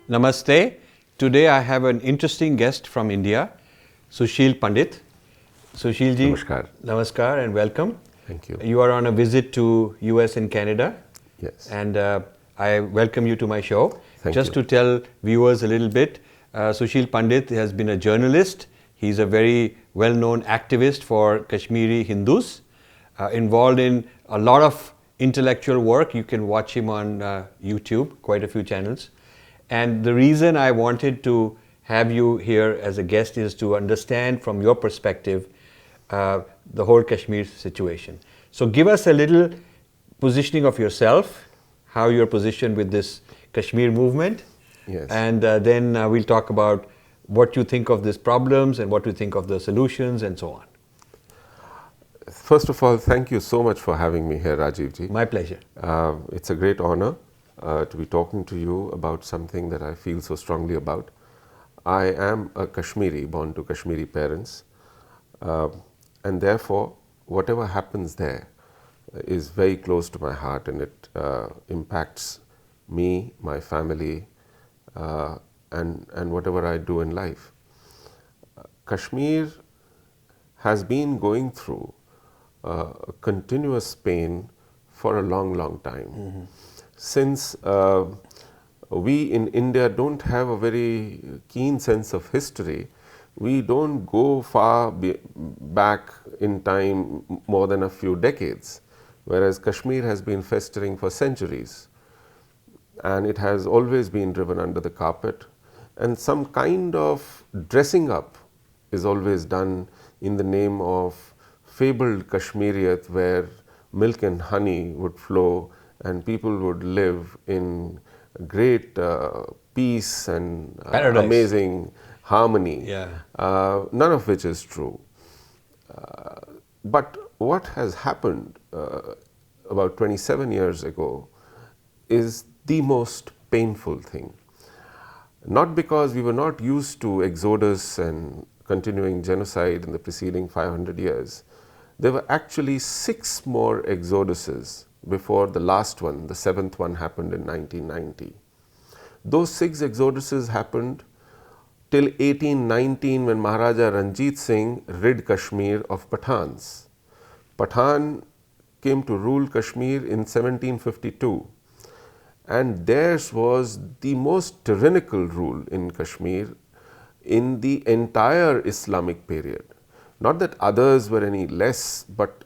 Namaste. Today I have an interesting guest from India, Sushil Pandit. Sushil ji, Namaskar. Namaskar and welcome. Thank you. You are on a visit to US and Canada. Yes. And I welcome you to my show. Thank you. To tell viewers a little bit, Sushil Pandit has been a journalist. He's a very well-known activist for Kashmiri Hindus, involved in a lot of intellectual work. You can watch him on YouTube, quite a few channels. And the reason I wanted to have you here as a guest is to understand from your perspective the whole Kashmir situation. So give us a little positioning of yourself, how you're positioned with this Kashmir movement. Yes. And then we'll talk about what you think of these problems and what you think of the solutions and so on. First of all, thank you so much for having me here, Rajiv ji. My pleasure. It's a great honor to be talking to you about something that I feel so strongly about. I am a Kashmiri, born to Kashmiri parents, and therefore whatever happens there is very close to my heart, and it impacts me, my family, and whatever I do in life. Kashmir has been going through a continuous pain for a long time. Mm-hmm. Since we in India don't have a very keen sense of history, we don't go far back in time more than a few decades, whereas Kashmir has been festering for centuries, and it has always been driven under the carpet, and some kind of dressing up is always done in the name of fabled Kashmiriyat, where milk and honey would flow and people would live in great peace and amazing harmony, none of which is true. But what has happened about 27 years ago is the most painful thing. Not because we were not used to exodus and continuing genocide in the preceding 500 years. There were actually 6 more exoduses before the last one, the 7th one, happened in 1990. Those 6 exoduses happened till 1819, when Maharaja Ranjit Singh rid Kashmir of Pathans. Pathan came to rule Kashmir in 1752, and theirs was the most tyrannical rule in Kashmir in the entire Islamic period. Not that others were any less, but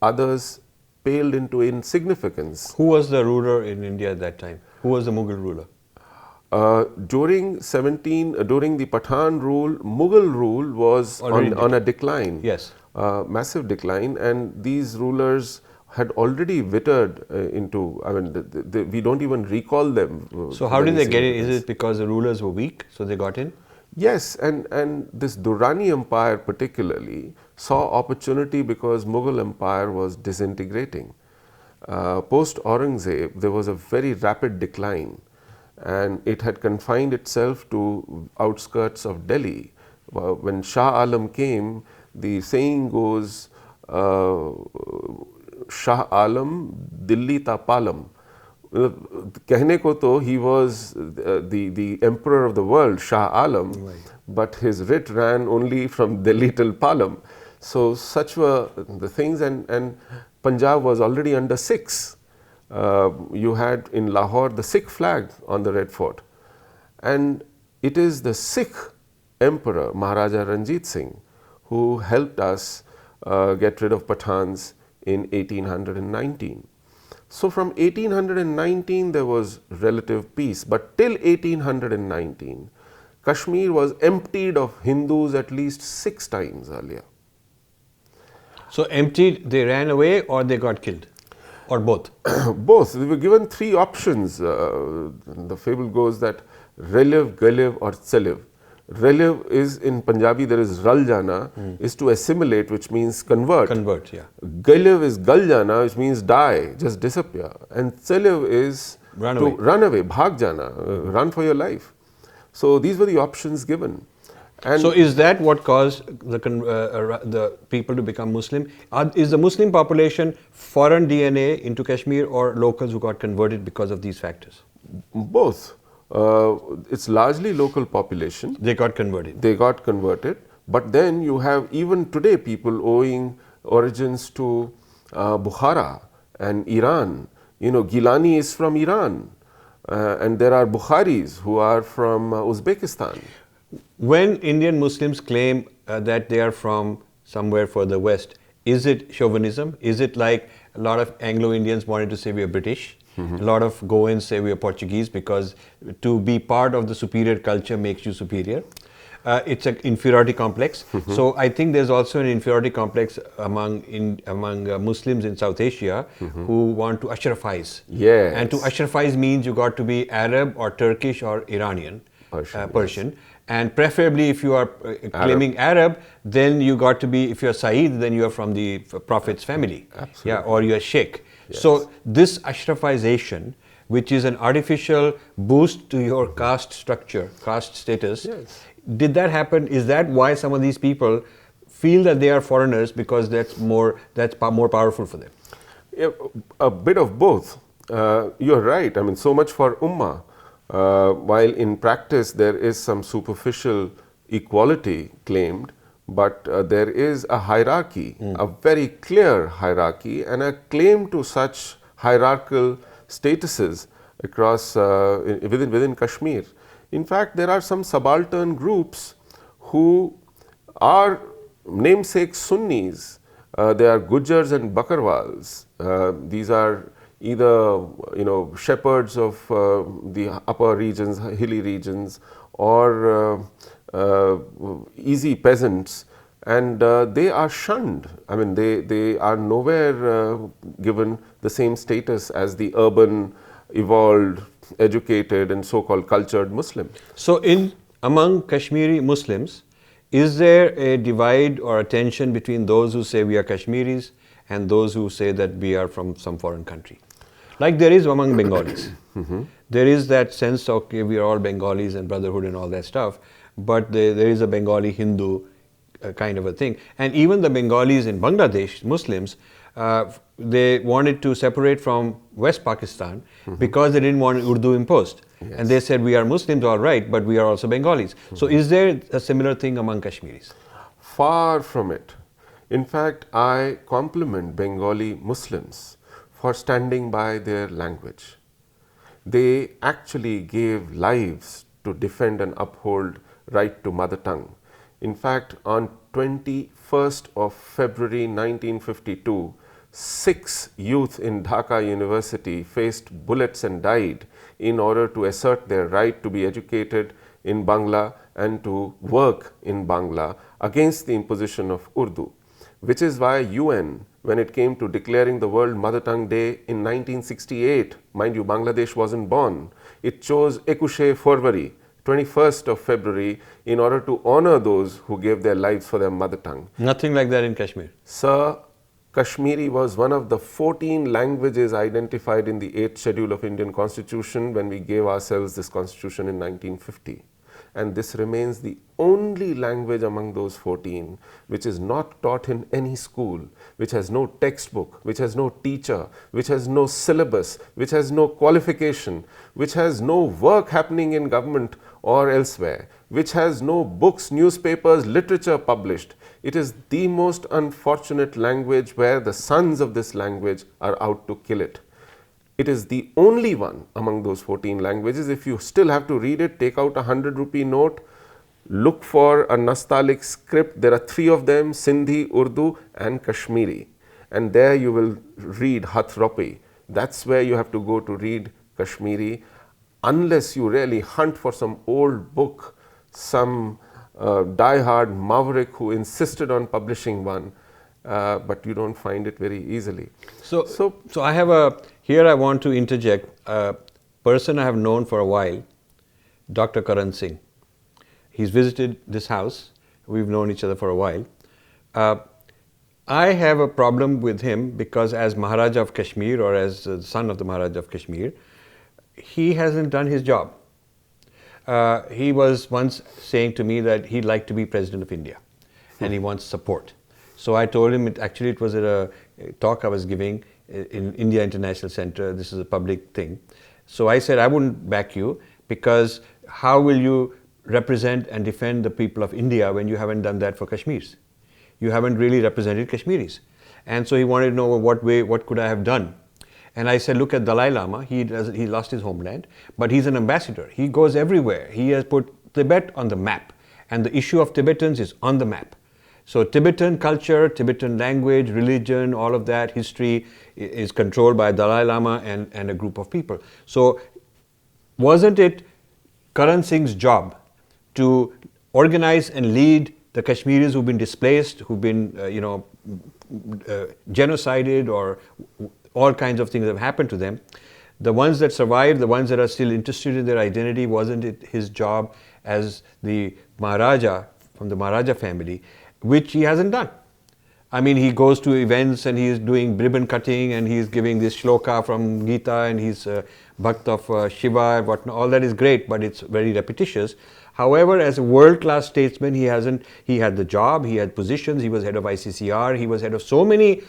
others paled into insignificance. Who was the ruler in India at that time? Who was the Mughal ruler? During the Pathan rule, Mughal rule was on a decline. Yes. Massive decline, and these rulers had already withered into, we don't even recall them. So how did they get in? Is it because the rulers were weak, so they got in? Yes, and this Durrani Empire particularly saw opportunity because Mughal Empire was disintegrating. Post Aurangzeb, there was a very rapid decline, and it had confined itself to outskirts of Delhi. When Shah Alam came, the saying goes, Shah Alam, Dilli ta Palam. कहने को तो he was the emperor of the world, Shah Alam, right, but his writ ran only from Delhi till Palam. So such were the things, and Punjab was already under Sikhs. You had in Lahore the Sikh flag on the Red Fort, and it is the Sikh emperor Maharaja Ranjit Singh who helped us get rid of Pathans in 1819. So from 1819 there was relative peace, but till 1819 Kashmir was emptied of Hindus at least 6 times earlier. So emptied, they ran away or they got killed? Or both? Both. They were given 3 options. The fable goes that relive, galiv or tsaliv. Relive is in Punjabi, there is ral jana, is to assimilate, which means convert. Convert, yeah. Galiv is gal jana, which means die, just disappear. And tsaliv is run away, bhag jana, run for your life. So these were the options given. And so is that what caused the people to become Muslim? Is the Muslim population foreign DNA into Kashmir or locals who got converted because of these factors? Both. it's largely local population. They got converted. They got converted. But then you have even today people owing origins to Bukhara and Iran. You know, Gilani is from Iran. And there are Bukharis who are from Uzbekistan. When Indian Muslims claim that they are from somewhere further west, is it chauvinism? Is it like a lot of Anglo-Indians wanted to say we are British? A lot of Goans say we are Portuguese because to be part of the superior culture makes you superior. It's an inferiority complex. So I think there's also an inferiority complex among Muslims in South Asia who want to Ashrafize. Yes. And to Ashrafize means you got to be Arab or Turkish or Iranian, Persian. And preferably if you are claiming Arab, then you got to be, if you're Saeed, then you are from the Prophet's family. Absolutely. Yeah, or you're Sheikh. Yes. So this Ashrafization, which is an artificial boost to your caste structure, caste status, Yes. did that happen? Is that why some of these people feel that they are foreigners because that's more powerful for them? Yeah, a bit of both. You're right. I mean, so much for Ummah. While in practice there is some superficial equality claimed, but there is a hierarchy, a very clear hierarchy, and a claim to such hierarchical statuses across within Kashmir. In fact, there are some subaltern groups who are namesake Sunnis. They are Gujars and Bakarwals. These are either shepherds of the upper regions, hilly regions, or easy peasants, and they are shunned. I mean, they are nowhere given the same status as the urban, evolved, educated and so-called cultured Muslim. So among Kashmiri Muslims, is there a divide or a tension between those who say we are Kashmiris and those who say that we are from some foreign country? Like there is among Bengalis. There is that sense of, okay, we are all Bengalis and brotherhood and all that stuff, but there is a Bengali Hindu kind of a thing. And even the Bengalis in Bangladesh, Muslims, they wanted to separate from West Pakistan because they didn't want Urdu imposed. Yes. And they said, we are Muslims, all right, but we are also Bengalis. So is there a similar thing among Kashmiris? Far from it. In fact, I compliment Bengali Muslims for standing by their language. They actually gave lives to defend and uphold right to mother tongue. In fact, on 21st of February 1952, 6 youth in Dhaka University faced bullets and died in order to assert their right to be educated in Bangla and to work in Bangla against the imposition of Urdu, which is why UN, when it came to declaring the World Mother Tongue Day in 1968, mind you, Bangladesh wasn't born, it chose 21 February, 21st of February, in order to honor those who gave their lives for their mother tongue. Nothing like that in Kashmir. Sir, Kashmiri was one of the 14 languages identified in the 8th schedule of Indian Constitution when we gave ourselves this constitution in 1950. And this remains the only language among those 14 which is not taught in any school, which has no textbook, which has no teacher, which has no syllabus, which has no qualification, which has no work happening in government or elsewhere, which has no books, newspapers, literature published. It is the most unfortunate language where the sons of this language are out to kill it. It is the only one among those 14 languages. If you still have to read it, take out a 100-rupee note, look for a Nastaliq script. There are 3 of them, Sindhi, Urdu and Kashmiri. And there you will read Hathropi. That's where you have to go to read Kashmiri, unless you really hunt for some old book, some die-hard maverick who insisted on publishing one, but you don't find it very easily. So I have here I want to interject a person I have known for a while, Dr. Karan Singh. He's visited this house. We've known each other for a while. I have a problem with him because as Maharaja of Kashmir, or as the son of the Maharaja of Kashmir, he hasn't done his job. He was once saying to me that he'd like to be President of India and he wants support. So I told him, it was at a talk I was giving in India International Center. This is a public thing. So I said, I wouldn't back you, because how will you represent and defend the people of India when you haven't done that for Kashmirs? You haven't really represented Kashmiris. And so he wanted to know what could I have done? And I said, look at Dalai Lama, he lost his homeland, but he's an ambassador. He goes everywhere. He has put Tibet on the map, and the issue of Tibetans is on the map. So Tibetan culture, Tibetan language, religion, all of that, history is controlled by Dalai Lama and a group of people. So wasn't it Karan Singh's job to organize and lead the Kashmiris who've been displaced, who've been genocided, or all kinds of things have happened to them? The ones that survived, the ones that are still interested in their identity, wasn't it his job as the Maharaja from the Maharaja family, which he hasn't done? I mean, he goes to events and he's doing ribbon cutting and he's giving this shloka from Gita and he's Bhakt of Shiva and whatnot. All that is great, but it's very repetitious. However, as a world-class statesman, he had the job, he had positions, he was head of ICCR, he was head of so many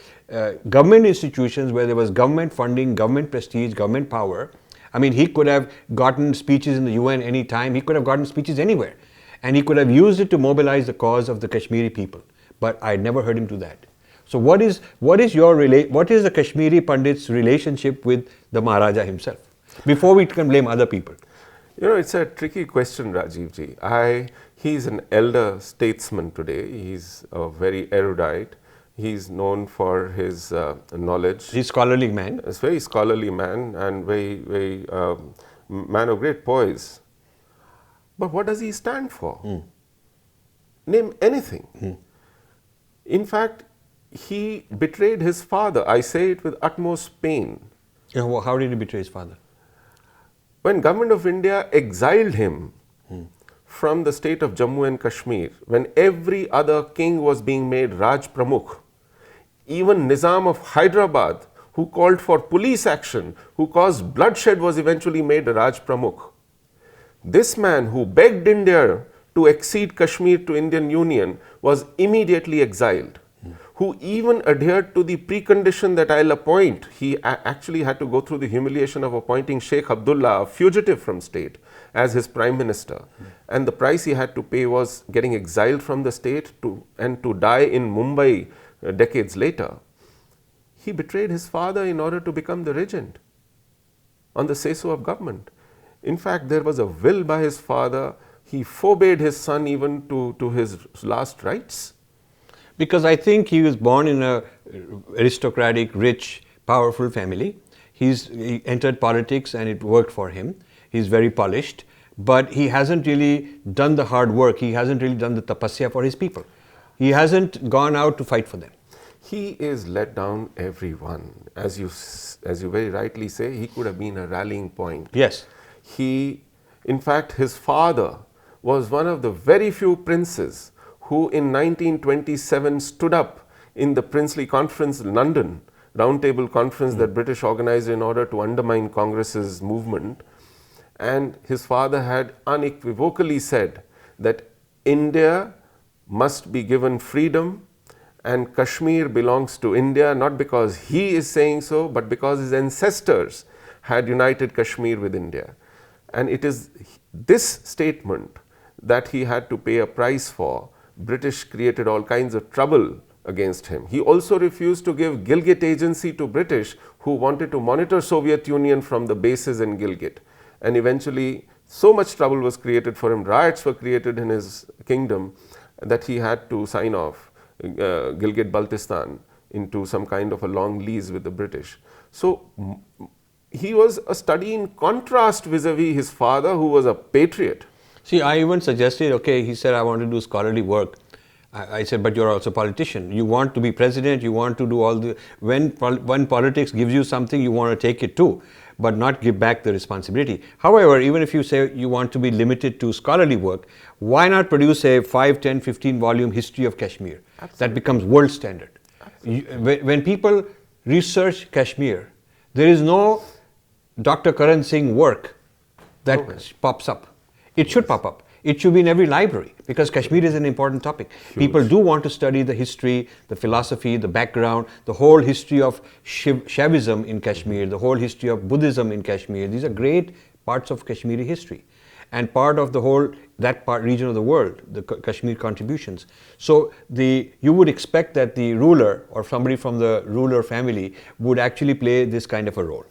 government institutions where there was government funding, government prestige, government power. I mean, he could have gotten speeches in the UN any time, he could have gotten speeches anywhere. And he could have used it to mobilize the cause of the Kashmiri people. But I never heard him do that. So what is the Kashmiri Pandit's relationship with the Maharaja himself? Before we can blame other people. You know, it's a tricky question, Rajiv ji. He's an elder statesman today. He's very erudite. He's known for his knowledge. He's a scholarly man. He's a very scholarly man and very man of great poise. But what does he stand for? Name anything. In fact, he betrayed his father. I say it with utmost pain. How did he betray his father? When Government of India exiled him from the state of Jammu and Kashmir, when every other king was being made Raj Pramukh, even Nizam of Hyderabad, who called for police action, who caused bloodshed, was eventually made a Raj Pramukh. This man who begged India to accede Kashmir to Indian Union was immediately exiled. Who even adhered to the precondition that I'll appoint. He actually had to go through the humiliation of appointing Sheikh Abdullah, a fugitive from state, as his prime minister. And the price he had to pay was getting exiled from the state and to die in Mumbai decades later. He betrayed his father in order to become the regent on the say-so of government. In fact, there was a will by his father. He forbade his son even to his last rites. Because I think he was born in an aristocratic, rich, powerful family. He entered politics and it worked for him. He's very polished, but he hasn't really done the hard work. He hasn't really done the tapasya for his people. He hasn't gone out to fight for them. He is let down everyone. As you very rightly say, he could have been a rallying point. Yes. In fact, his father was one of the very few princes who in 1927 stood up in the Princely Conference in London, roundtable conference that British organized in order to undermine Congress's movement. And his father had unequivocally said that India must be given freedom and Kashmir belongs to India, not because he is saying so, but because his ancestors had united Kashmir with India. And it is this statement that he had to pay a price for. British created all kinds of trouble against him. He also refused to give Gilgit agency to British who wanted to monitor Soviet Union from the bases in Gilgit. And eventually so much trouble was created for him, riots were created in his kingdom, that he had to sign off Gilgit-Baltistan into some kind of a long lease with the British. So he was a study in contrast vis-a-vis his father, who was a patriot. See, I even suggested, okay, he said, I want to do scholarly work. I said, but you're also a politician. You want to be president, you want to do all the... When politics gives you something, you want to take it too, but not give back the responsibility. However, even if you say you want to be limited to scholarly work, why not produce a 5, 10, 15 volume history of Kashmir? Absolutely. That becomes world standard. When people research Kashmir, there is no Dr. Karan Singh work that pops up. It should pop up. It should be in every library because Kashmir is an important topic. Huge. People do want to study the history, the philosophy, the background, the whole history of Shaivism in Kashmir, the whole history of Buddhism in Kashmir. These are great parts of Kashmiri history. and part of the whole region of the world, the Kashmir contributions. So you would expect that the ruler or somebody from the ruler family would actually play this kind of a role.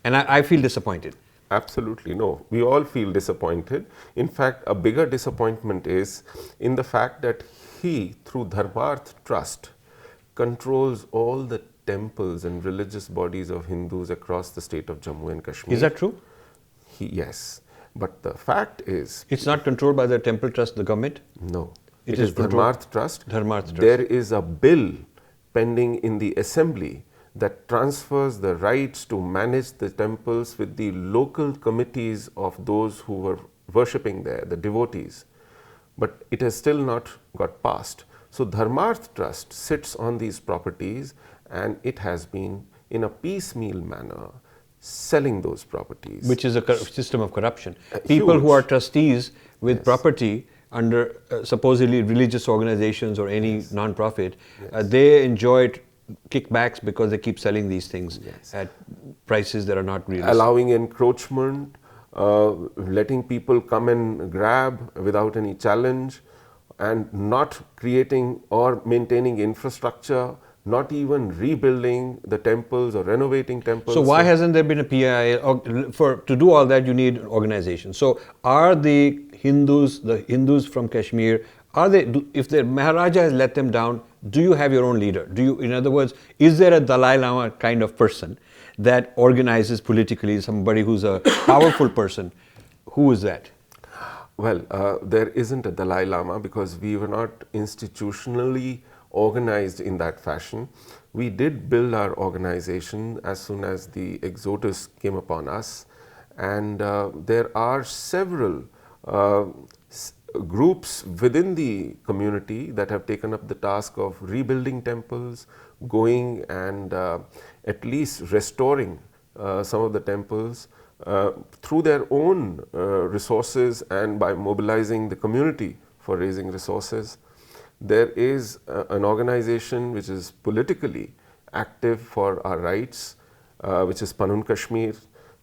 And I feel disappointed. Absolutely no. We all feel disappointed. In fact, a bigger disappointment is in the fact that he, through Dharmarth Trust, controls all the temples and religious bodies of Hindus across the state of Jammu and Kashmir. Is that true? Yes. But the fact is... It's not controlled by the temple trust, the government? No. It is Dharmarth Trust. Dharmarth Trust. There is a bill pending in the assembly that transfers the rights to manage the temples with the local committees of those who were worshipping there, the devotees. But it has still not got passed. So Dharmarth Trust sits on these properties, and it has been, in a piecemeal manner, selling those properties. Which is a system of corruption. People who are trustees with property under supposedly religious organizations or any non-profit, they enjoy kickbacks because they keep selling these things at prices that are not realistic. Allowing encroachment, letting people come and grab without any challenge, and not creating or maintaining infrastructure, not even rebuilding the temples or renovating temples. So why hasn't there been a PIL? To do all that, you need an organization. So are the Hindus from Kashmir, if the Maharaja has let them down, do you have your own leader? In other words, is there a Dalai Lama kind of person that organizes politically, somebody who's a powerful person? Who is that? Well, there isn't a Dalai Lama because we were not institutionally organized in that fashion. We did build our organization as soon as the exodus came upon us, and there are several groups within the community that have taken up the task of rebuilding temples, going and at least restoring some of the temples through their own resources and by mobilizing the community for raising resources. There is an organization which is politically active for our rights, which is Panun Kashmir.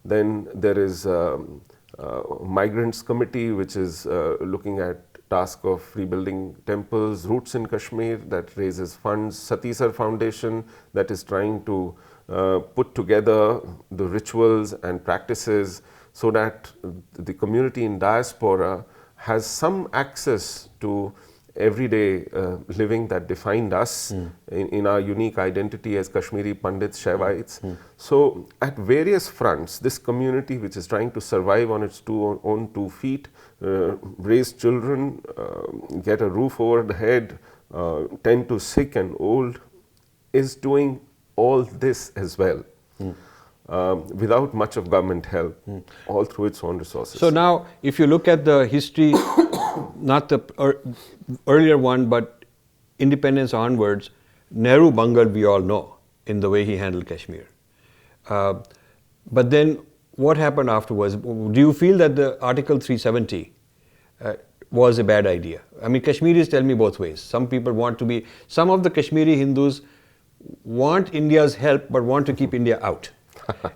Then there is Migrants Committee, which is looking at task of rebuilding temples, Roots in Kashmir, that raises funds. Satisar Foundation, that is trying to put together the rituals and practices so that the community in diaspora has some access to everyday living that defined us in our unique identity as Kashmiri Pandits, Shaivites. So at various fronts, this community, which is trying to survive on its own 2 feet, raise children, get a roof over the head, tend to sick and old, is doing all this as well. Without much of government help, all through its own resources. So now, if you look at the history, not the earlier one, but independence onwards, Nehru bungled, we all know, in the way he handled Kashmir. But then, what happened afterwards? Do you feel that the Article 370 was a bad idea? I mean, Kashmiris tell me both ways. Some people want to be, some of the Kashmiri Hindus want India's help, but want to keep India out.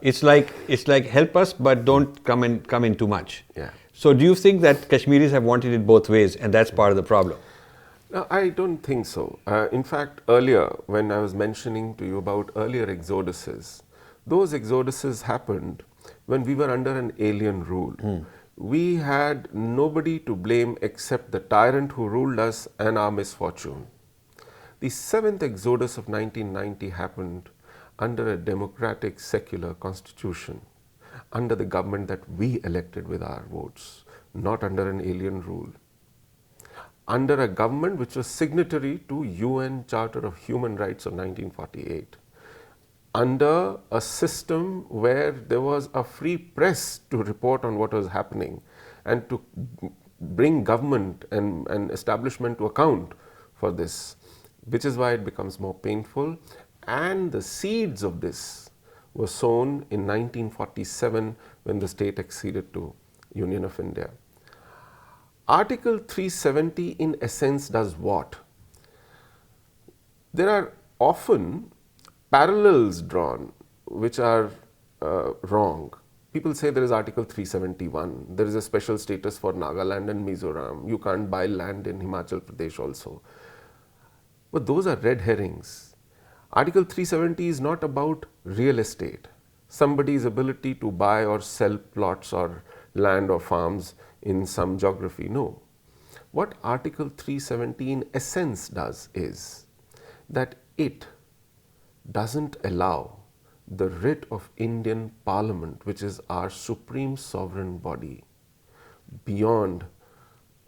It's like help us, but don't come in too much. Yeah. So do you think that Kashmiris have wanted it both ways, and that's part of the problem? No, I don't think so. In fact, earlier, when I was mentioning to you about earlier exoduses, those exoduses happened when we were under an alien rule. We had nobody to blame except the tyrant who ruled us and our misfortune. The 7th exodus of 1990 happened under a democratic, secular constitution, under the government that we elected with our votes, not under an alien rule. Under a government which was signatory to UN Charter of Human Rights of 1948. Under a system where there was a free press to report on what was happening and to bring government and establishment to account for this, which is why it becomes more painful. And the seeds of this were sown in 1947 when the state acceded to Union of India. Article 370 in essence does what? There are often parallels drawn which are wrong. people say there is Article 371, there is a special status for Nagaland and Mizoram, you can't buy land in Himachal Pradesh also. But those are red herrings. Article 370 is not about real estate, somebody's ability to buy or sell plots or land or farms in some geography. No. What Article 370 in essence does is that it doesn't allow the writ of Indian Parliament, which is our supreme sovereign body, beyond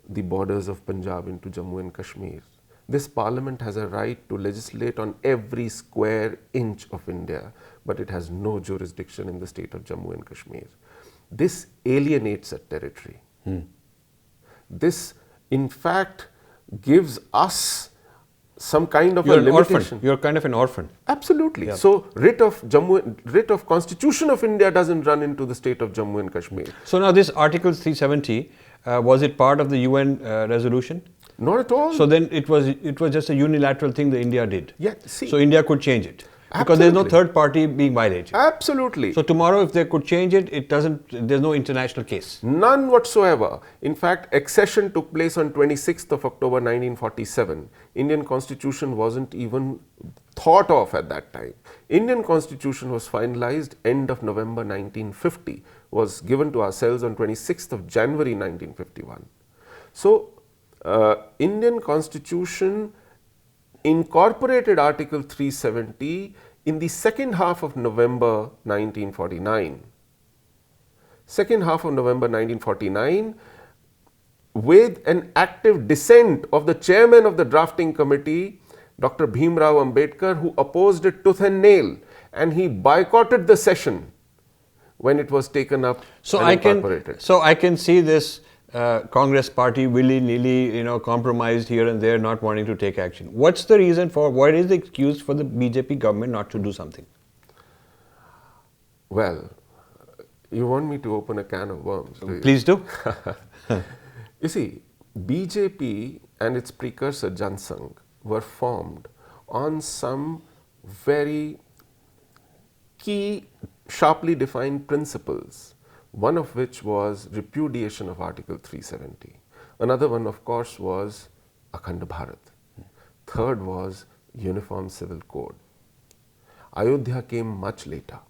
the borders of Punjab into Jammu and Kashmir. This Parliament has a right to legislate on every square inch of India, but it has no jurisdiction in the state of Jammu and Kashmir. This alienates a territory. This, in fact, gives us some kind of a limitation. You're kind of an orphan. Absolutely. Yeah. So, writ of Constitution of India doesn't run into the state of Jammu and Kashmir. So now this Article 370, was it part of the UN resolution? Not at all. So then it was just a unilateral thing that India did. Yeah. See. So India could change it. Because there's no third party being violated. Absolutely. So tomorrow if they could change it, there's no international case. None whatsoever. In fact, accession took place on 26th of October 1947. Indian Constitution wasn't even thought of at that time. Indian Constitution was finalized end of November 1950, was given to ourselves on 26th of January 1951. So, Indian Constitution incorporated Article 370 in the second half of November 1949. Second half of November 1949, with an active dissent of the chairman of the drafting committee, Dr. Bhimrao Ambedkar, who opposed it tooth and nail, and he boycotted the session when it was taken up and incorporated. So I can see this Congress party willy-nilly, compromised here and there, not wanting to take action. What is the excuse for the BJP government not to do something? Well, you want me to open a can of worms? Please do. You see, BJP and its precursor Jan Sangh were formed on some very key, sharply defined principles. One of which was repudiation of Article 370. Another one, of course, was Akhand Bharat. Third was Uniform Civil Code. Ayodhya came much later.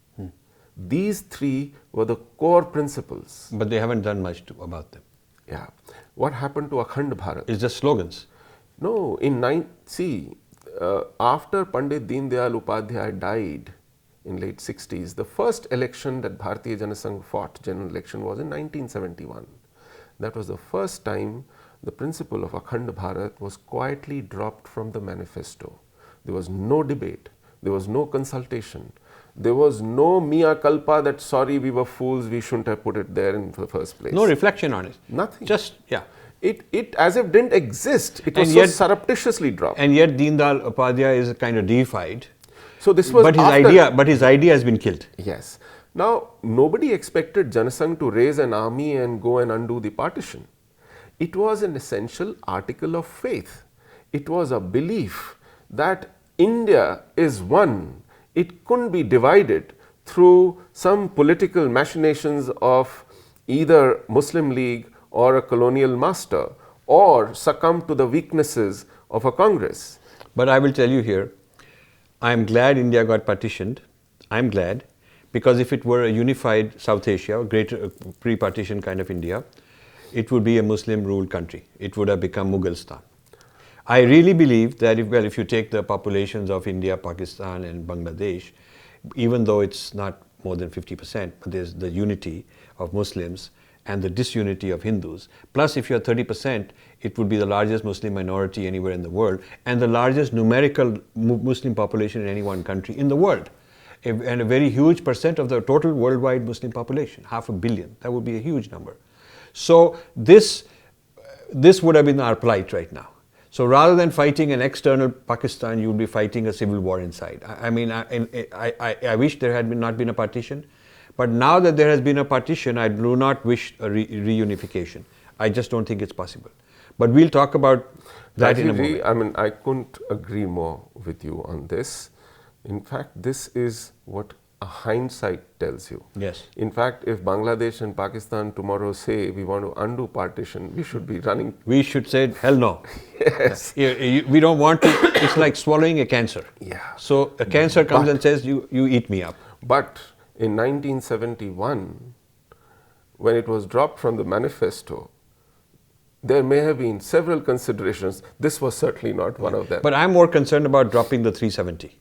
These three were the core principles. But they haven't done much about them. Yeah. What happened to Akhand Bharat? It's just slogans. No. After Pandit Deen Dayal Upadhyay died, in late 60s, the first election that Bharatiya Jana Sangh fought, general election, was in 1971. That was the first time the principle of Akhand Bharat was quietly dropped from the manifesto. There was no debate, there was no consultation, there was no mea culpa that sorry we were fools, we shouldn't have put it there in the first place. No reflection on it. Nothing. Just, yeah. It as if didn't exist. It was so surreptitiously dropped. And yet Deen Dayal Upadhyay is kind of deified. So this was but his idea has been killed. Yes. Now, nobody expected Jana Sangh to raise an army and go and undo the partition. It was an essential article of faith. It was a belief that India is one. It couldn't be divided through some political machinations of either Muslim League or a colonial master, or succumb to the weaknesses of a Congress. But I will tell you here, I am glad India got partitioned. I am glad, because if it were a unified South Asia, a greater pre-partition kind of India, it would be a Muslim-ruled country. It would have become Mughalistan. I really believe that if you take the populations of India, Pakistan and Bangladesh, even though it's not more than 50%, but there's the unity of Muslims and the disunity of Hindus. Plus, if you're 30%, it would be the largest Muslim minority anywhere in the world and the largest numerical Muslim population in any one country in the world. And a very huge percent of the total worldwide Muslim population, 500 million. That would be a huge number. So this would have been our plight right now. So rather than fighting an external Pakistan, you would be fighting a civil war inside. I wish there had not been a partition. But now that there has been a partition, I do not wish a reunification. I just don't think it's possible. But we'll talk about that in a moment. I couldn't agree more with you on this. In fact, this is what a hindsight tells you. Yes. In fact, if Bangladesh and Pakistan tomorrow say we want to undo partition, we should be running. We should say, hell no. Yes. We don't want to. It's like swallowing a cancer. Yeah. So a cancer comes and says, you eat me up. But in 1971, when it was dropped from the manifesto, there may have been several considerations. This was certainly not one of them. But I'm more concerned about dropping the 370.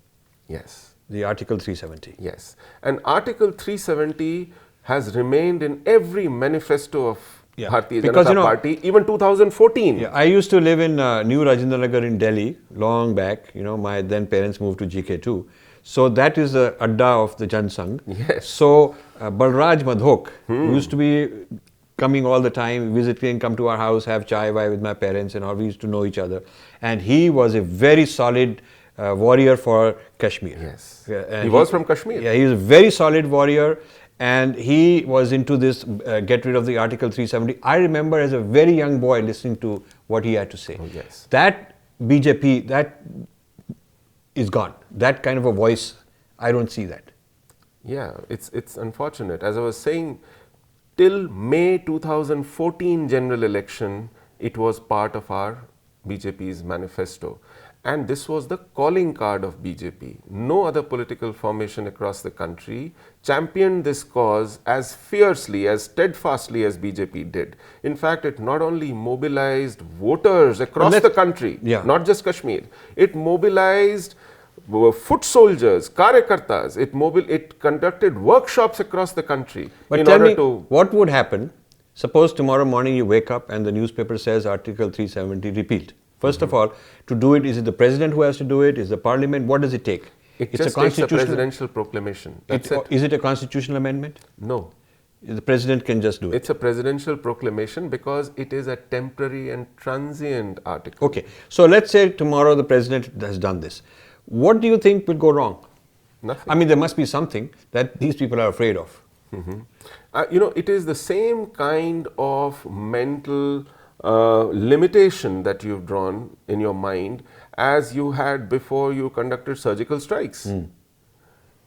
Yes. The Article 370. Yes. And Article 370 has remained in every manifesto of Bharatiya Janata Party, even 2014. Yeah, I used to live in New Rajendra Nagar in Delhi long back. My then parents moved to GK2. So that is the adda of the Jan Sangh. Yes. So Balraj Madhok used to be coming all the time, visiting, come to our house, have chai with my parents and all. We used to know each other. And he was a very solid warrior for Kashmir. Yes. And he was from Kashmir. Yeah, he was a very solid warrior. And he was into this get rid of the Article 370. I remember as a very young boy listening to what he had to say. Oh, yes. That BJP, that is gone. That kind of a voice, I don't see that. Yeah, it's unfortunate. As I was saying, till May 2014 general election, it was part of our BJP's manifesto. And this was the calling card of BJP. No other political formation across the country championed this cause as fiercely, as steadfastly as BJP did. In fact, it not only mobilized voters across the country, not just Kashmir, it mobilized foot soldiers, karyakartas, it conducted workshops across the country. But tell me, what would happen, suppose tomorrow morning you wake up and the newspaper says Article 370 repealed. First of all, to do it, is it the president who has to do it? Is the parliament? What does it take? It just takes a presidential proclamation. That's it. Is it a constitutional amendment? No. The president can just do it. It's a presidential proclamation because it is a temporary and transient article. Okay. So let's say tomorrow the president has done this. What do you think will go wrong? Nothing. I mean, there must be something that these people are afraid of. It is the same kind of mental limitation that you've drawn in your mind as you had before you conducted surgical strikes.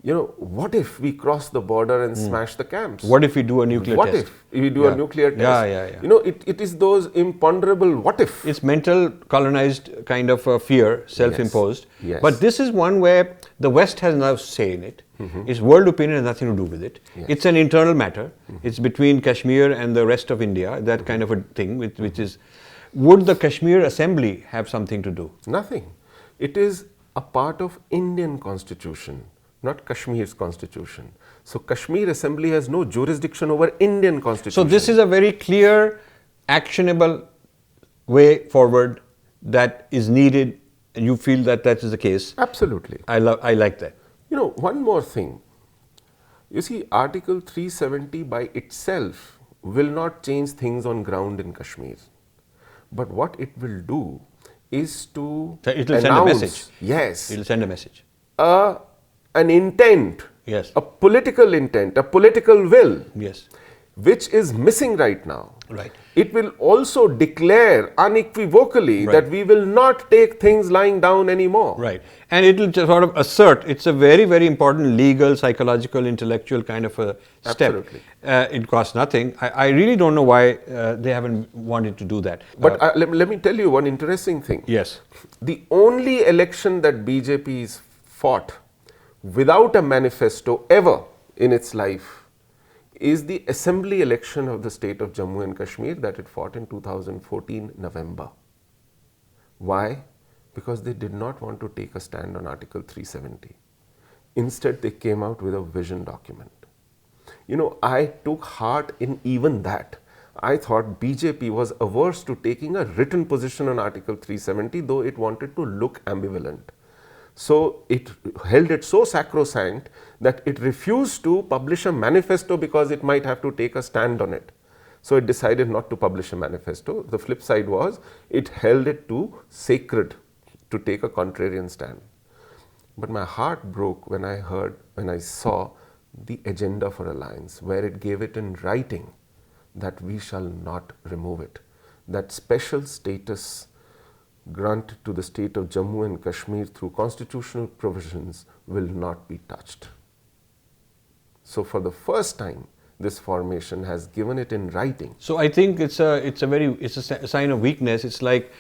What if we cross the border and smash the camps? What if we do a nuclear test? What if we do a nuclear test? Yeah. It is those imponderable what if. It's mental colonized kind of fear, self-imposed. Yes. But this is one where the West has no say in it. It's world opinion, has nothing to do with it. Yes. It's an internal matter. It's between Kashmir and the rest of India, that kind of a thing, which is, would the Kashmir Assembly have something to do? Nothing. It is a part of Indian constitution, not Kashmir's constitution. So Kashmir Assembly has no jurisdiction over Indian constitution. So this is a very clear, actionable way forward that is needed, and you feel that that is the case? Absolutely. I like that. One more thing. You see, Article 370 by itself will not change things on ground in Kashmir. But what it will do is to it will send a message. Yes. It will send a message. An intent. Yes. A political intent, a political will. Yes. Which is missing right now. Right. It will also declare unequivocally that we will not take things lying down anymore. Right. And it will just sort of assert, it's a very, very important legal, psychological, intellectual kind of a step. Absolutely. It costs nothing. I really don't know why they haven't wanted to do that. But let me tell you one interesting thing. Yes. The only election that BJP's fought without a manifesto ever in its life is the assembly election of the state of Jammu and Kashmir that it fought in 2014 November. Why? Because they did not want to take a stand on Article 370. Instead, they came out with a vision document. I took heart in even that. I thought BJP was averse to taking a written position on Article 370, though it wanted to look ambivalent. So it held it so sacrosanct that it refused to publish a manifesto because it might have to take a stand on it. So it decided not to publish a manifesto. The flip side was it held it too sacred to take a contrarian stand. But my heart broke when I saw the agenda for alliance, where it gave it in writing that we shall not remove it, that special status granted to the state of Jammu and Kashmir through constitutional provisions will not be touched. So for the first time, this formation has given it in writing. So I think it's a sign of weakness. It's like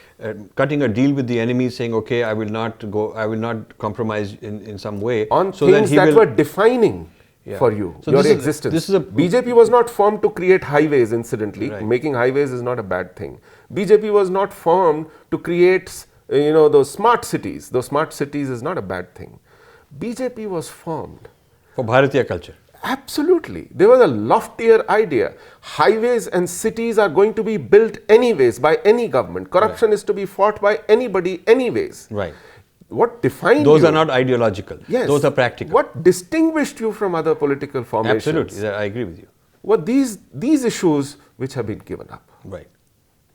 cutting a deal with the enemy, saying, okay, I will not compromise in some way. On things that were defining for you, so your existence. BJP was not formed to create highways, incidentally. Right. Making highways is not a bad thing. BJP was not formed to create those smart cities. Those smart cities is not a bad thing. BJP was formed for Bharatiya culture. Absolutely. There was a loftier idea. Highways and cities are going to be built anyways by any government. Corruption is to be fought by anybody anyways. Right. What defined those you, are not ideological. Yes. Those are practical. What distinguished you from other political formations? Absolutely. I agree with you. Were these issues which have been given up. Right.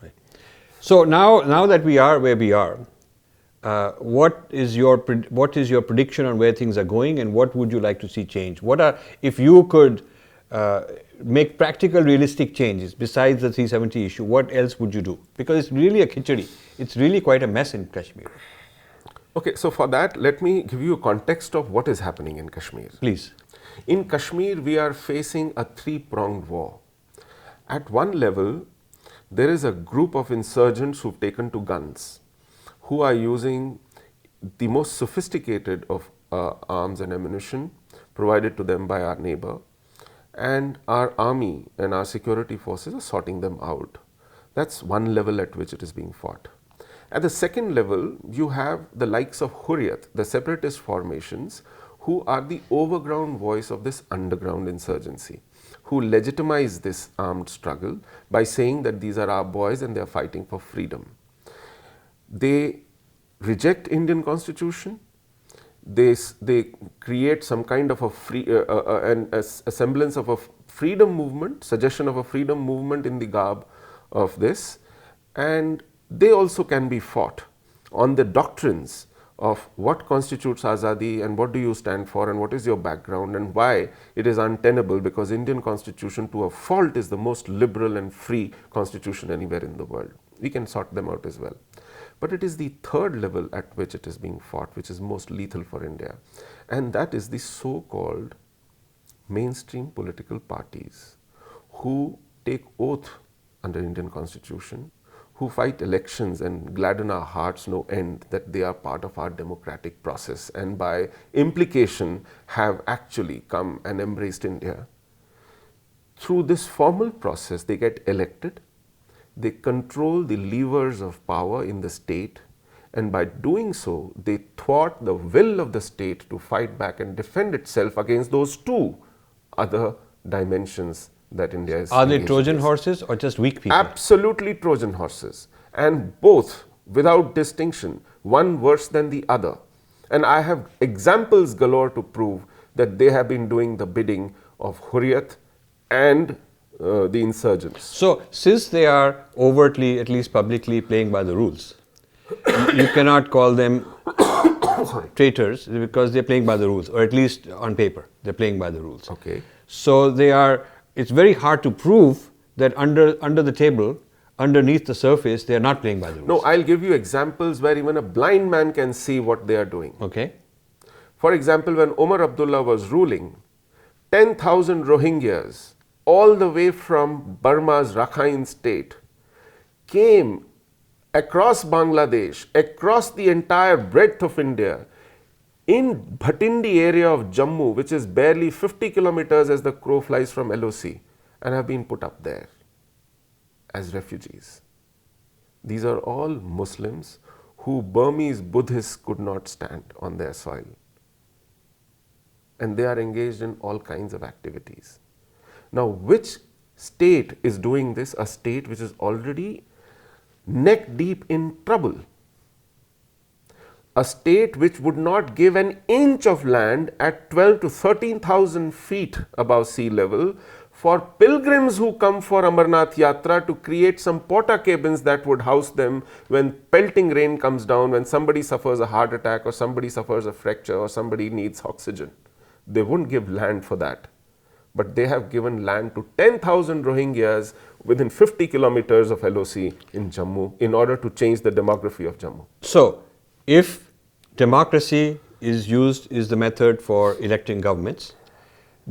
Right. So now that we are where we are, what is your prediction on where things are going, and what would you like to see change? If you could make practical, realistic changes besides the 370 issue, what else would you do? Because it's really a khichdi. It's really quite a mess in Kashmir. Okay, so for that, let me give you a context of what is happening in Kashmir. Please. In Kashmir, we are facing a three-pronged war. At one level, there is a group of insurgents who've taken to guns, who are using the most sophisticated of arms and ammunition provided to them by our neighbor, and our army and our security forces are sorting them out. That's one level at which it is being fought. At the second level, you have the likes of Hurriyat, the separatist formations, who are the overground voice of this underground insurgency, who legitimize this armed struggle by saying that these are our boys and they are fighting for freedom. They reject Indian constitution. They create some kind of a semblance of a freedom movement, suggestion of a freedom movement in the garb of this, and they also can be fought on the doctrines of what constitutes Azadi and what do you stand for and what is your background and why it is untenable, because Indian constitution to a fault is the most liberal and free constitution anywhere in the world. We can sort them out as well. But it is the third level at which it is being fought which is most lethal for India, and that is the so-called mainstream political parties who take oath under Indian constitution, who fight elections and gladden our hearts no end that they are part of our democratic process and by implication have actually come and embraced India. Through this formal process, they get elected, they control the levers of power in the state, and by doing so, they thwart the will of the state to fight back and defend itself against those two other dimensions that India is. Are they Trojan horses or just weak people? Absolutely Trojan horses, and both without distinction, one worse than the other. And I have examples galore to prove that they have been doing the bidding of Hurriyat and the insurgents. So, since they are overtly, at least publicly, playing by the rules, you cannot call them traitors because they're playing by the rules, or at least on paper, they're playing by the rules. Okay. So it's very hard to prove that under the table, underneath the surface, they are not playing by the rules. No, I'll give you examples where even a blind man can see what they are doing. Okay. For example, when Omar Abdullah was ruling, 10,000 Rohingyas, all the way from Burma's Rakhine state, came across Bangladesh, across the entire breadth of India, in Bhatindi area of Jammu, which is barely 50 kilometers as the crow flies from LOC, and have been put up there as refugees. These are all Muslims who Burmese Buddhists could not stand on their soil. And they are engaged in all kinds of activities. Now, which state is doing this? A state which is already neck deep in trouble. A state which would not give an inch of land at 12 to 13,000 feet above sea level for pilgrims who come for Amarnath Yatra to create some porta cabins that would house them when pelting rain comes down, when somebody suffers a heart attack or somebody suffers a fracture or somebody needs oxygen. They wouldn't give land for that. But they have given land to 10,000 Rohingyas within 50 kilometers of LOC in Jammu in order to change the demography of Jammu. So, if democracy is the method for electing governments,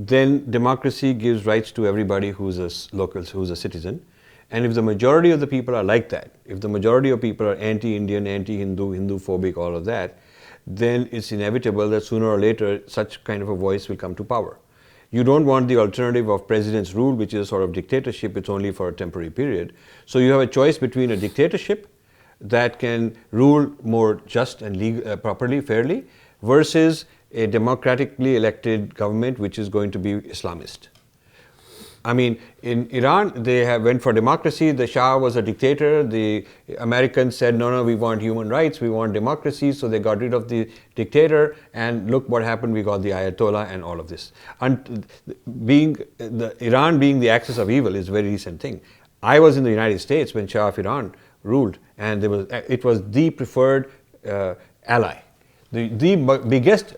then democracy gives rights to everybody who's a local, who's a citizen. And if the majority of the people are like that, if the majority of people are anti-Indian, anti-Hindu, Hindu-phobic, all of that, then it's inevitable that sooner or later such kind of a voice will come to power. You don't want the alternative of president's rule, which is a sort of dictatorship, it's only for a temporary period. So you have a choice between a dictatorship that can rule more just and properly, fairly, versus a democratically elected government which is going to be Islamist. I mean, in Iran, they went for democracy. The Shah was a dictator. The Americans said, no, we want human rights, we want democracy. So they got rid of the dictator, and look what happened. We got the Ayatollah and all of this. And Iran being the axis of evil is a very recent thing. I was in the United States when Shah of Iran ruled, and it was the preferred ally. The biggest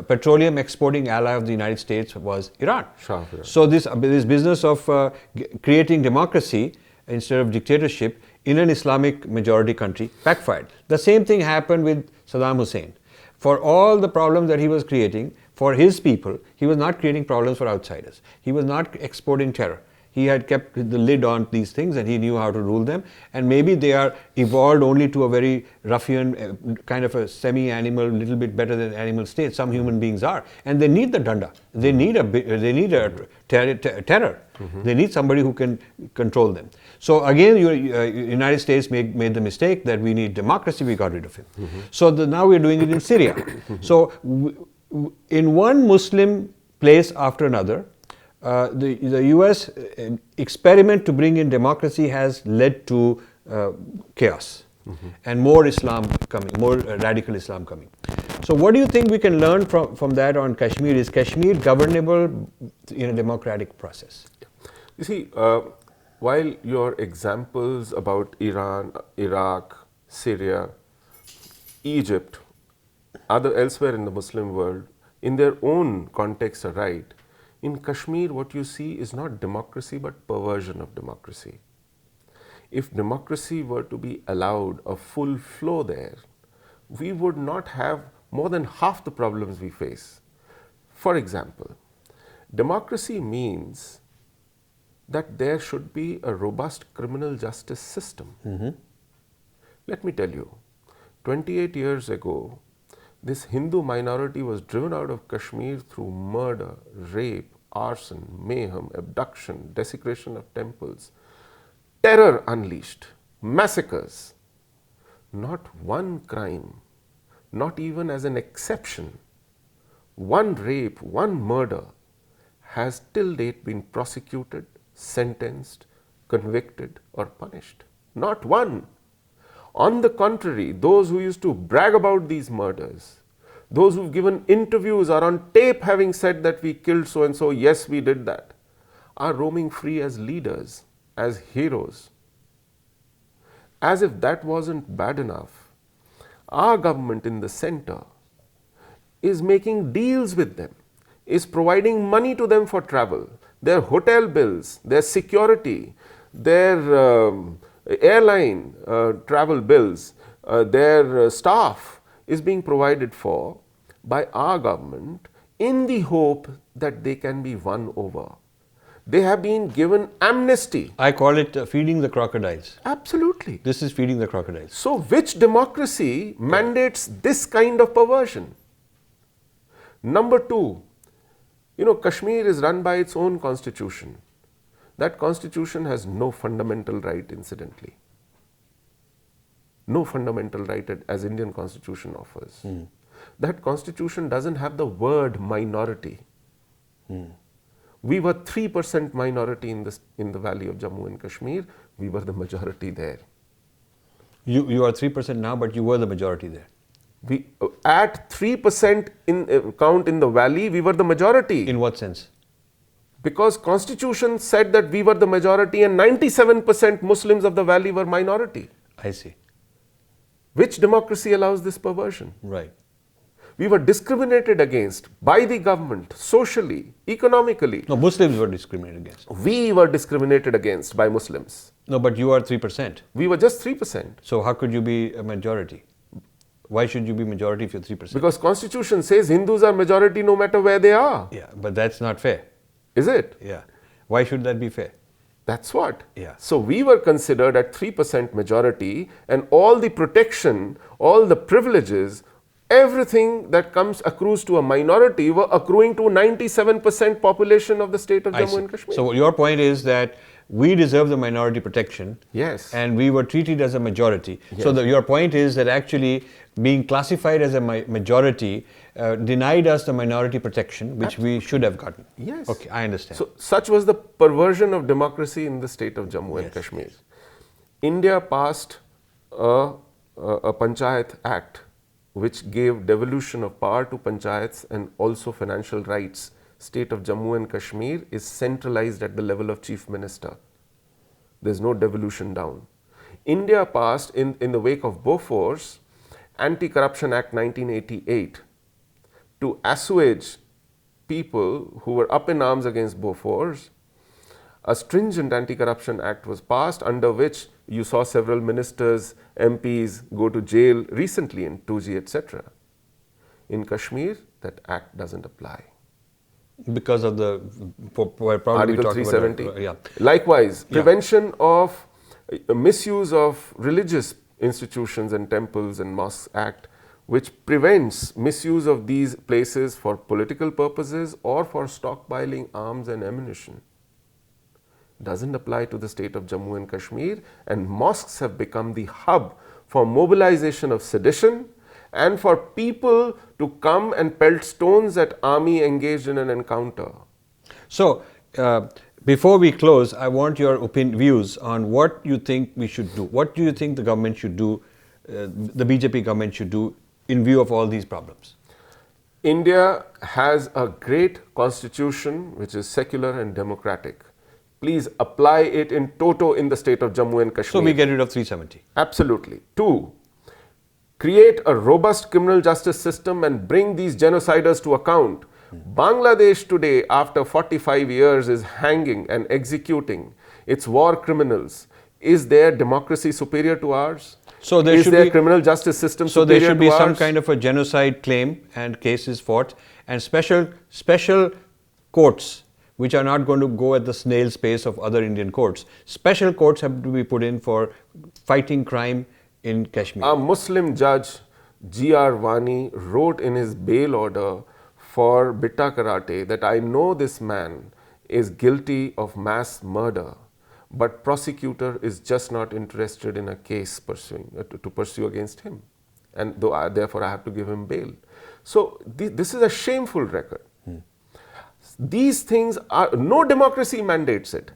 petroleum exporting ally of the United States was Iran. Sure. So this business of creating democracy instead of dictatorship in an Islamic majority country backfired. The same thing happened with Saddam Hussein. For all the problems that he was creating for his people, he was not creating problems for outsiders. He was not exporting terror. He had kept the lid on these things and he knew how to rule them. And maybe they are evolved only to a very ruffian, kind of a semi-animal, little bit better than animal state. Some human beings are. And they need the danda. They need a terror. They need somebody who can control them. So again, United States made the mistake that we need democracy, we got rid of him. So now we're doing it in Syria. So in one Muslim place after another, the US experiment to bring in democracy has led to chaos and more Islam coming, more radical Islam coming. So what do you think we can learn from that on Kashmir? Is Kashmir governable in a democratic process? You see, while your examples about Iran, Iraq, Syria, Egypt, elsewhere in the Muslim world, in their own context are right, in Kashmir, what you see is not democracy, but perversion of democracy. If democracy were to be allowed a full flow there, we would not have more than half the problems we face. For example, democracy means that there should be a robust criminal justice system. Let me tell you, 28 years ago, this Hindu minority was driven out of Kashmir through murder, rape, arson, mayhem, abduction, desecration of temples, terror unleashed, massacres. Not one crime, not even as an exception, one rape, one murder has till date been prosecuted, sentenced, convicted or punished. Not one. On the contrary, those who used to brag about these murders, those who've given interviews are on tape having said that we killed so and so, yes we did that, are roaming free as leaders, as heroes. As if that wasn't bad enough, our government in the center is making deals with them, is providing money to them for travel, their hotel bills, their security, their airline travel bills, their staff is being provided for by our government in the hope that they can be won over. They have been given amnesty. I call it feeding the crocodiles. Absolutely. This is feeding the crocodiles. So which democracy mandates this kind of perversion? Number two, Kashmir is run by its own constitution. That constitution has no fundamental right, incidentally. No fundamental right as Indian constitution offers. That constitution doesn't have the word minority. We were 3% minority in the valley of Jammu and Kashmir. We were the majority there. You are 3% now, but you were the majority there. We at 3% in count in the valley, we were the majority. In what sense? Because constitution said that we were the majority and 97% Muslims of the valley were minority. I see. Which democracy allows this perversion? Right. We were discriminated against by the government, socially, economically. No, Muslims were discriminated against. We were discriminated against by Muslims. No, but you are 3%. We were just 3%. So how could you be a majority? Why should you be majority if you're 3%? Because Constitution says Hindus are majority no matter where they are. Yeah, but that's not fair. Is it? Yeah. Why should that be fair? That's what. Yeah. So we were considered at 3% majority, and all the protection, all the privileges, everything that accrues to a minority were accruing to 97% population of the state of Jammu and Kashmir. So your point is that we deserve the minority protection. Yes. And we were treated as a majority. Yes. So your point is that actually being classified as a majority denied us the minority protection, which we should have gotten. Yes. Okay, I understand. So such was the perversion of democracy in the state of Jammu and Kashmir. Yes. India passed a Panchayat Act which gave devolution of power to panchayats and also financial rights. State of Jammu and Kashmir is centralized at the level of Chief Minister. There's no devolution down. India passed in the wake of Bofors, Anti-Corruption Act 1988 to assuage people who were up in arms against Bofors. A stringent Anti-Corruption Act was passed under which you saw several ministers, MPs go to jail recently in 2G, etc. In Kashmir, that act doesn't apply. Because of the Article 370. Yeah. Likewise, prevention of misuse of religious institutions and temples and mosques act, which prevents misuse of these places for political purposes or for stockpiling arms and ammunition, doesn't apply to the state of Jammu and Kashmir, and mosques have become the hub for mobilization of sedition and for people to come and pelt stones at army engaged in an encounter. So, before we close, I want your views on what you think we should do. What do you think the government should do, the BJP government should do in view of all these problems? India has a great constitution which is secular and democratic. Please apply it in toto in the state of Jammu and Kashmir. So we get rid of 370? Absolutely. 2, create a robust criminal justice system and bring these genociders to account. Bangladesh today, after 45 years, is hanging and executing its war criminals. Is their democracy superior to ours? So there is should their be, criminal justice system so superior there should to be ours? some kind of a genocide claim and cases fought, and special courts which are not going to go at the snail's pace of other Indian courts. Special courts have to be put in for fighting crime in Kashmir. A Muslim judge, G.R. Vani, wrote in his bail order for Bitta Karate that I know this man is guilty of mass murder, but prosecutor is just not interested in a case to pursue against him, and therefore I have to give him bail. So this is a shameful record. These things are, no democracy mandates it.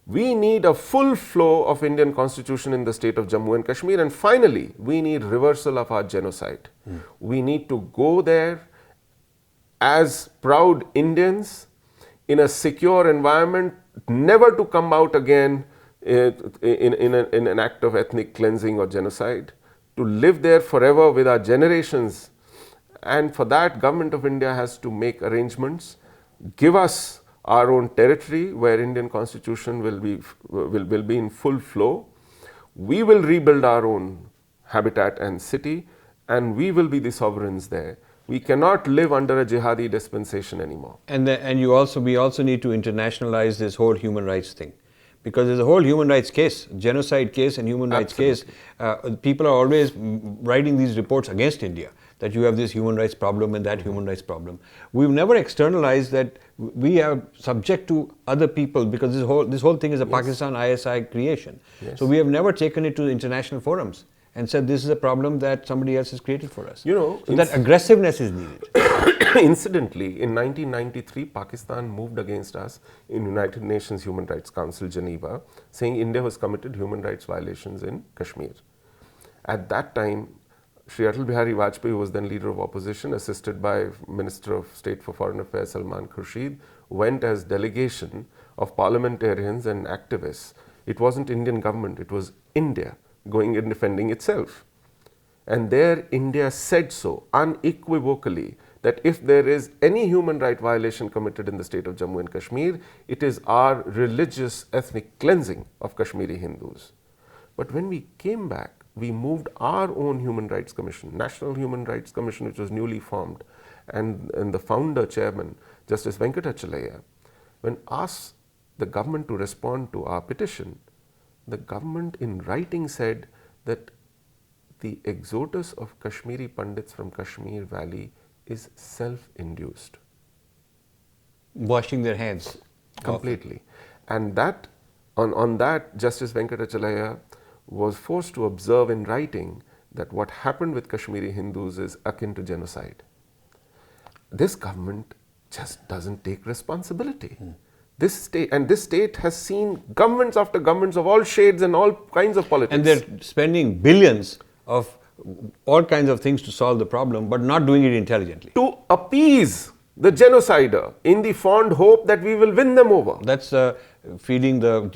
We need a full flow of Indian constitution in the state of Jammu and Kashmir, and finally we need reversal of our genocide. We need to go there as proud Indians in a secure environment, never to come out again in an act of ethnic cleansing or genocide, to live there forever with our generations. And for that, Government of India has to make arrangements, give us our own territory where Indian constitution will be in full flow. We will rebuild our own habitat and city, and we will be the sovereigns there. We cannot live under a jihadi dispensation anymore. And we also need to internationalize this whole human rights thing, because there's a whole human rights case, genocide case and human rights case. People are always writing these reports against India, that you have this human rights problem and that human rights problem. We've never externalized that we are subject to other people, because this whole thing is a Pakistan ISI creation. So we have never taken it to international forums and said this is a problem that somebody else has created for us. So that aggressiveness is needed. Incidentally, in 1993, Pakistan moved against us in United Nations Human Rights Council, Geneva, saying India has committed human rights violations in Kashmir. At that time, Shri Atal Bihari Vajpayee, who was then leader of opposition, assisted by Minister of State for Foreign Affairs Salman Khurshid, went as delegation of parliamentarians and activists. It wasn't Indian government, it was India going and defending itself. And there India said so unequivocally, that if there is any human right violation committed in the state of Jammu and Kashmir, it is our religious ethnic cleansing of Kashmiri Hindus. But when we came back, we moved our own Human Rights Commission, National Human Rights Commission, which was newly formed, and the founder chairman, Justice Venkatachalaya, when asked the government to respond to our petition, the government in writing said that the exodus of Kashmiri Pandits from Kashmir Valley is self-induced. Washing their hands. Completely. And that, on that, Justice Venkatachalaya was forced to observe in writing that what happened with Kashmiri Hindus is akin to genocide. This government just doesn't take responsibility. This state has seen governments after governments of all shades and all kinds of politics. And they're spending billions of all kinds of things to solve the problem, but not doing it intelligently. To appease the genocider in the fond hope that we will win them over. That's feeding the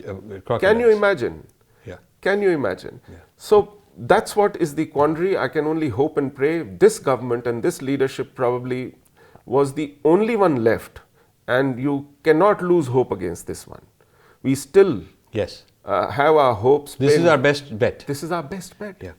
crocodiles. Can you imagine? Yeah. Can you imagine? Yeah. So that's what is the quandary. I can only hope and pray this government and this leadership probably was the only one left, and you cannot lose hope against this one. We still Yes. have our hopes. This is our best bet. This is our best bet. Yeah.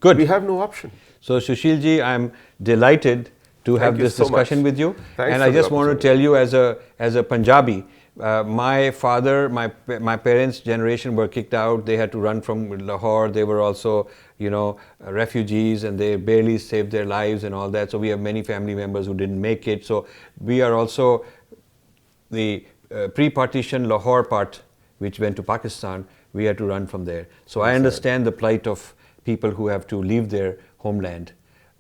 Good. We have no option. So Sushil ji, I'm delighted to have you this so discussion much. with you. Thanks And for I the just want to opportunity. tell you as a Punjabi, my father, my parents' generation were kicked out. They had to run from Lahore. They were also, refugees, and they barely saved their lives and all that. So we have many family members who didn't make it. So we are also the pre-partition Lahore part, which went to Pakistan. We had to run from there. So I understand the plight of people who have to leave their homeland,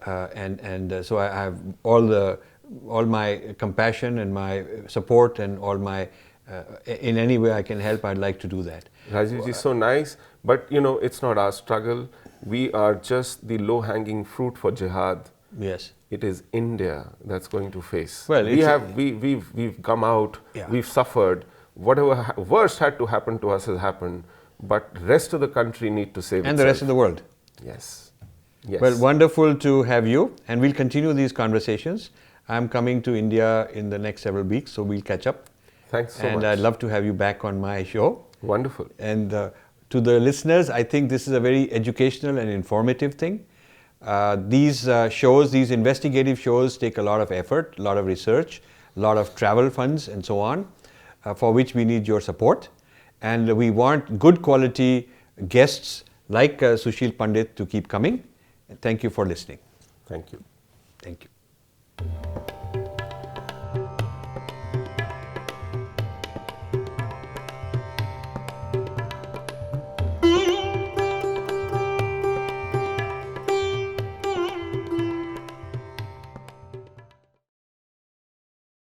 so I have all my compassion and my support and all my in any way I can help. I'd like to do that. Rajiv ji is so nice, but it's not our struggle. We are just the low-hanging fruit for jihad. Yes. It is India that's going to face. Well, we've come out. Yeah. We've suffered. Whatever worst had to happen to us has happened. But rest of the country need to save And itself. the rest of the world. Yes. Yes. Well, wonderful to have you, and we'll continue these conversations. I'm coming to India in the next several weeks, so we'll catch up. Thanks so much. And I'd love to have you back on my show. Wonderful. And to the listeners, I think this is a very educational and informative thing. These shows, these investigative shows take a lot of effort, a lot of research, a lot of travel funds and so on, for which we need your support. And we want good quality guests like Sushil Pandit to keep coming. Thank you for listening. Thank you. Thank you.